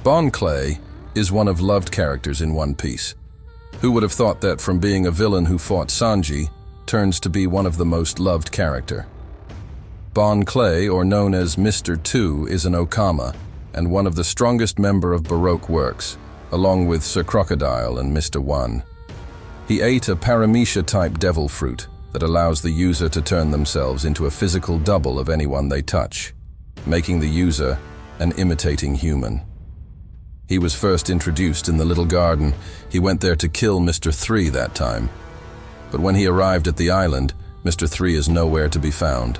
Bon Clay is one of loved characters in One Piece. Who would have thought that from being a villain who fought Sanji turns to be one of the most loved character? Bon Clay, or known as Mr. 2, is an Okama and one of the strongest member of Baroque works, along with Sir Crocodile and Mr. 1. He ate a paramecia-type devil fruit that allows the user to turn themselves into a physical double of anyone they touch, making the user an imitating human. He was first introduced in the little garden. He went there to kill Mr. 3 that time. But when he arrived at the island, Mr. 3 is nowhere to be found.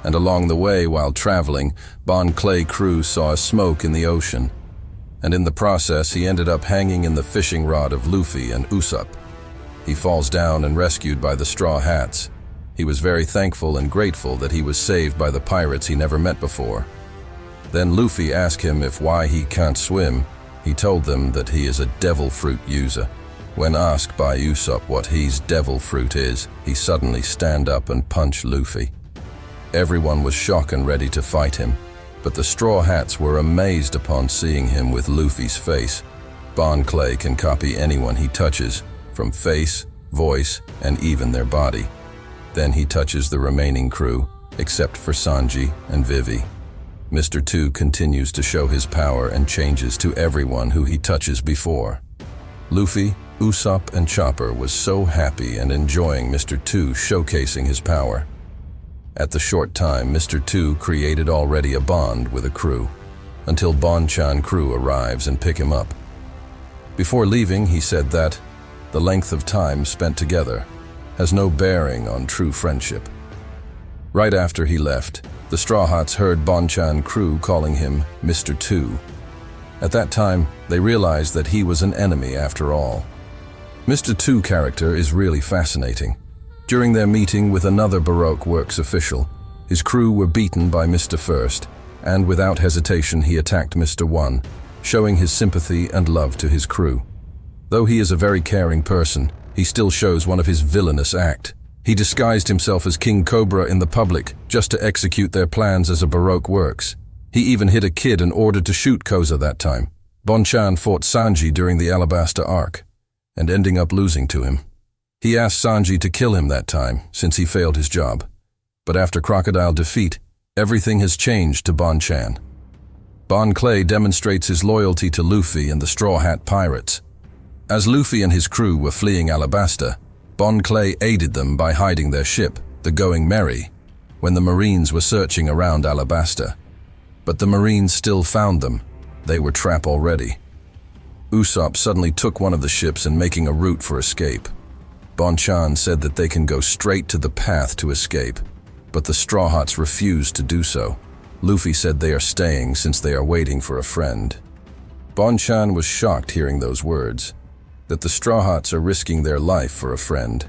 And along the way, while traveling, Bon Clay crew saw a smoke in the ocean. And in the process, he ended up hanging in the fishing rod of Luffy and Usopp. He falls down and rescued by the Straw Hats. He was very thankful and grateful that he was saved by the pirates he never met before. Then Luffy asked him why he can't swim. He told them that he is a devil fruit user. When asked by Usopp what his devil fruit is, he suddenly stand up and punch Luffy. Everyone was shocked and ready to fight him, but the Straw Hats were amazed upon seeing him with Luffy's face. Bon Clay can copy anyone he touches, from face, voice, and even their body. Then he touches the remaining crew, except for Sanji and Vivi. Mr. 2 continues to show his power and changes to everyone who he touches before. Luffy, Usopp, and Chopper was so happy and enjoying Mr. 2 showcasing his power. At the short time, Mr. 2 created already a bond with a crew, until Bonchan crew arrives and pick him up. Before leaving, he said that the length of time spent together has no bearing on true friendship. Right after he left, the Straw Hats heard Bonchan crew calling him Mr. 2. At that time, they realized that he was an enemy after all. Mr. 2 character is really fascinating. During their meeting with another Baroque Works official, his crew were beaten by Mr. First, and without hesitation he attacked Mr. 1, showing his sympathy and love to his crew. Though he is a very caring person, he still shows one of his villainous act. He disguised himself as King Cobra in the public just to execute their plans as a Baroque Works. He even hit a kid and ordered to shoot Koza that time. Bonchan fought Sanji during the Alabaster arc, and ending up losing to him. He asked Sanji to kill him that time, since he failed his job. But after Crocodile defeat, everything has changed to Bonchan. Bon Clay demonstrates his loyalty to Luffy and the Straw Hat Pirates. As Luffy and his crew were fleeing Alabaster, Bon Clay aided them by hiding their ship, the Going Merry, when the Marines were searching around Alabaster. But the Marines still found them. They were trapped already. Usopp suddenly took one of the ships and making a route for escape. Bonchan said that they can go straight to the path to escape, but the Straw Hats refused to do so. Luffy said they are staying since they are waiting for a friend. Bonchan was shocked hearing those words, that the Straw Hats are risking their life for a friend.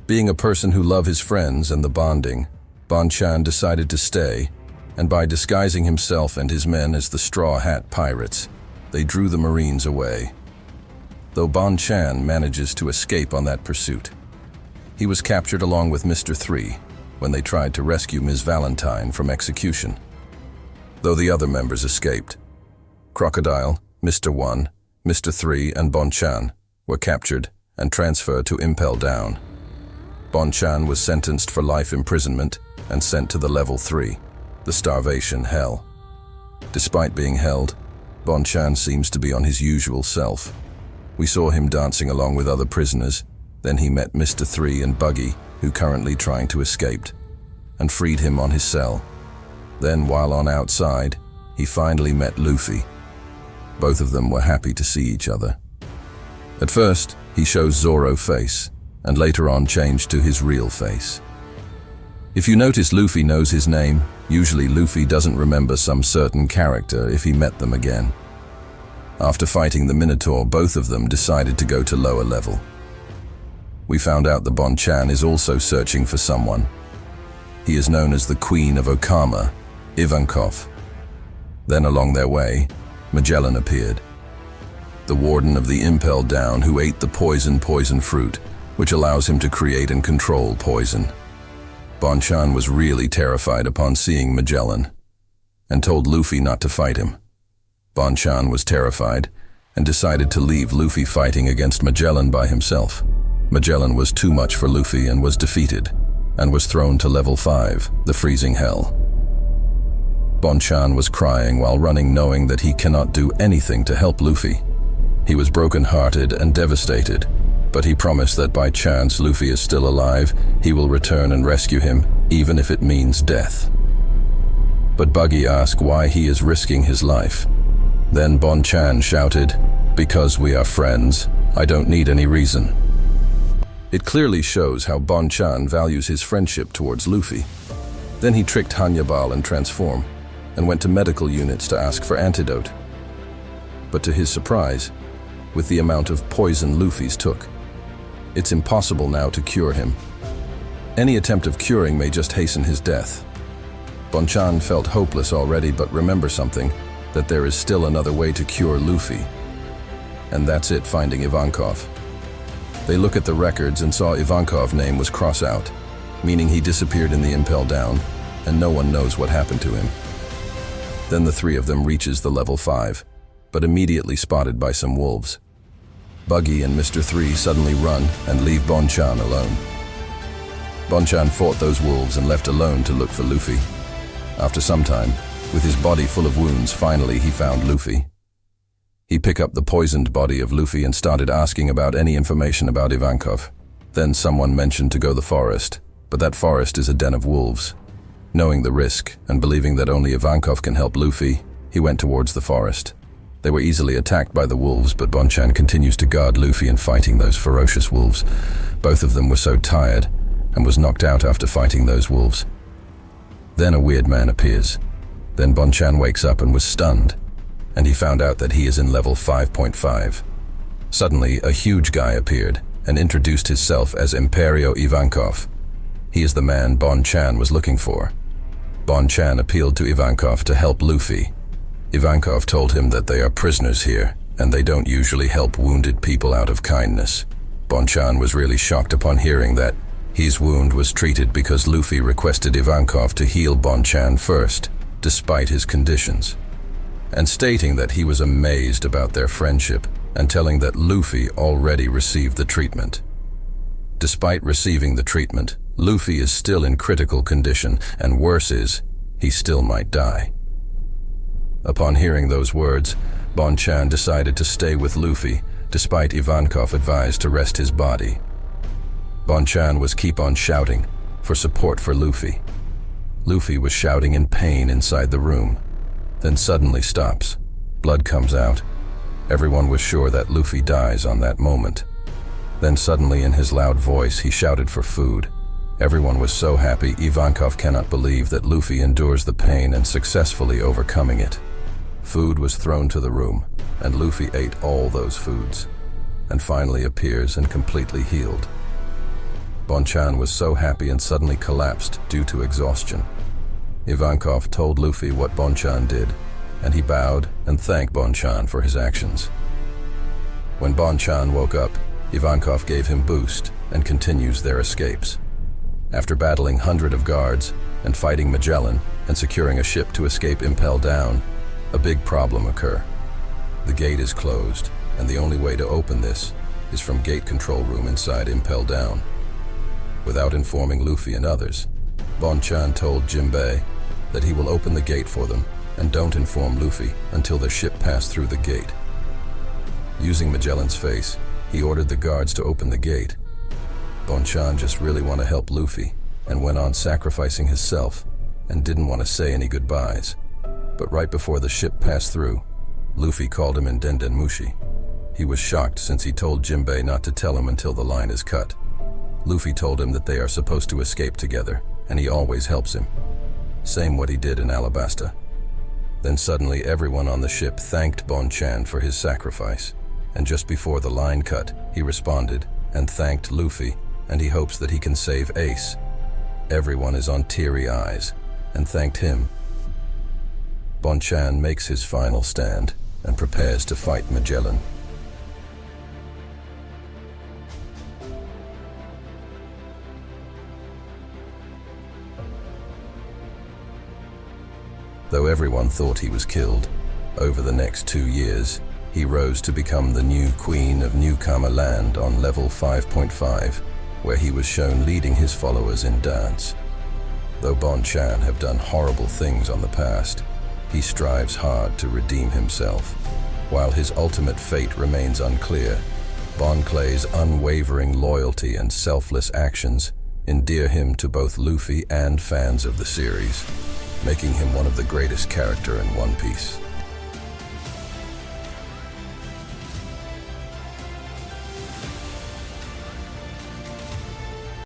Being a person who loves his friends and the bonding, Bonchan decided to stay, and by disguising himself and his men as the Straw Hat Pirates, they drew the Marines away. Though Bonchan manages to escape on that pursuit. He was captured along with Mr. 3 when they tried to rescue Ms. Valentine from execution. Though the other members escaped, Crocodile, Mr. 1, Mr. 3, and Bonchan were captured and transferred to Impel Down. Bonchan was sentenced for life imprisonment and sent to the Level 3, the Starvation Hell. Despite being held, Bonchan seems to be on his usual self. We saw him dancing along with other prisoners. Then he met Mr. 3 and Buggy, who currently trying to escape, and freed him on his cell. Then, while on outside, he finally met Luffy. Both of them were happy to see each other. At first, he shows Zoro face, and later on changed to his real face. If you notice, Luffy knows his name. Usually Luffy doesn't remember some certain character if he met them again. After fighting the Minotaur, both of them decided to go to lower level. We found out that Bonchan is also searching for someone. He is known as the Queen of Okama, Ivankov. Then along their way, Magellan appeared, the warden of the Impel Down, who ate the poison fruit, which allows him to create and control poison. Bonchan was really terrified upon seeing Magellan, and told Luffy not to fight him. Bonchan was terrified and decided to leave Luffy fighting against Magellan by himself. Magellan was too much for Luffy and was defeated, and was thrown to level 5, the freezing hell. Bonchan was crying while running, knowing that he cannot do anything to help Luffy. He was broken-hearted and devastated, but he promised that by chance Luffy is still alive, he will return and rescue him, even if it means death. But Buggy asked why he is risking his life. Then Bonchan shouted, "Because we are friends, I don't need any reason." It clearly shows how Bonchan values his friendship towards Luffy. Then he tricked Hanyabal and Transform, and went to medical units to ask for antidote. But to his surprise, with the amount of poison Luffy's took, it's impossible now to cure him. Any attempt of curing may just hasten his death. Bonchan felt hopeless already, but remember something, that there is still another way to cure Luffy. And that's it, finding Ivankov. They look at the records and saw Ivankov's name was crossed out, meaning he disappeared in the Impel Down, and no one knows what happened to him. Then the three of them reaches the level 5, but immediately spotted by some wolves. Buggy and Mr. 3 suddenly run and leave Bonchan alone. Bonchan fought those wolves and left alone to look for Luffy. After some time, with his body full of wounds, finally he found Luffy. He picked up the poisoned body of Luffy and started asking about any information about Ivankov. Then someone mentioned to go to the forest, but that forest is a den of wolves. Knowing the risk and believing that only Ivankov can help Luffy, he went towards the forest. They were easily attacked by the wolves, but Bonchan continues to guard Luffy in fighting those ferocious wolves. Both of them were so tired and was knocked out after fighting those wolves. Then a weird man appears. Then Bonchan wakes up and was stunned, and he found out that he is in level 5.5. Suddenly, a huge guy appeared and introduced himself as Imperio Ivankov. He is the man Bonchan was looking for. Bonchan appealed to Ivankov to help Luffy. Ivankov told him that they are prisoners here, and they don't usually help wounded people out of kindness. Bonchan was really shocked upon hearing that. His wound was treated because Luffy requested Ivankov to heal Bonchan first, despite his conditions, and stating that he was amazed about their friendship and telling that Luffy already received the treatment. Despite receiving the treatment, Luffy is still in critical condition, and worse is, he still might die. Upon hearing those words, Bonchan decided to stay with Luffy, despite Ivankov advised to rest his body. Bonchan was keep on shouting for support for Luffy. Luffy was shouting in pain inside the room, then suddenly stops. Blood comes out. Everyone was sure that Luffy dies on that moment. Then suddenly in his loud voice he shouted for food. Everyone was so happy Ivankov cannot believe that Luffy endures the pain and successfully overcoming it. Food was thrown to the room, and Luffy ate all those foods, and finally appears and completely healed. Bonchan was so happy and suddenly collapsed due to exhaustion. Ivankov told Luffy what Bonchan did, and he bowed and thanked Bonchan for his actions. When Bonchan woke up, Ivankov gave him boost and continues their escapes. After battling hundreds of guards and fighting Magellan and securing a ship to escape Impel Down, a big problem occurs. The gate is closed, and the only way to open this is from gate control room inside Impel Down. Without informing Luffy and others, Bonchan told Jinbei that he will open the gate for them and don't inform Luffy until their ship passed through the gate. Using Magellan's face, he ordered the guards to open the gate. Bonchan just really want to help Luffy and went on sacrificing himself and didn't want to say any goodbyes. But right before the ship passed through, Luffy called him in Denden Mushi. He was shocked since he told Jinbei not to tell him until the line is cut. Luffy told him that they are supposed to escape together, and he always helps him. Same what he did in Alabaster. Then suddenly everyone on the ship thanked Bonchan for his sacrifice, and just before the line cut, he responded and thanked Luffy, and he hopes that he can save Ace. Everyone is on teary eyes, and thanked him. Bonchan makes his final stand and prepares to fight Magellan. Though everyone thought he was killed, Over the next 2 years, he rose to become the new Queen of Newcomer Land on level 5.5, where he was shown leading his followers in dance. Though Bon Chan have done horrible things on the past, he strives hard to redeem himself. While his ultimate fate remains unclear, Bon Clay's unwavering loyalty and selfless actions endear him to both Luffy and fans of the series, making him one of the greatest characters in One Piece.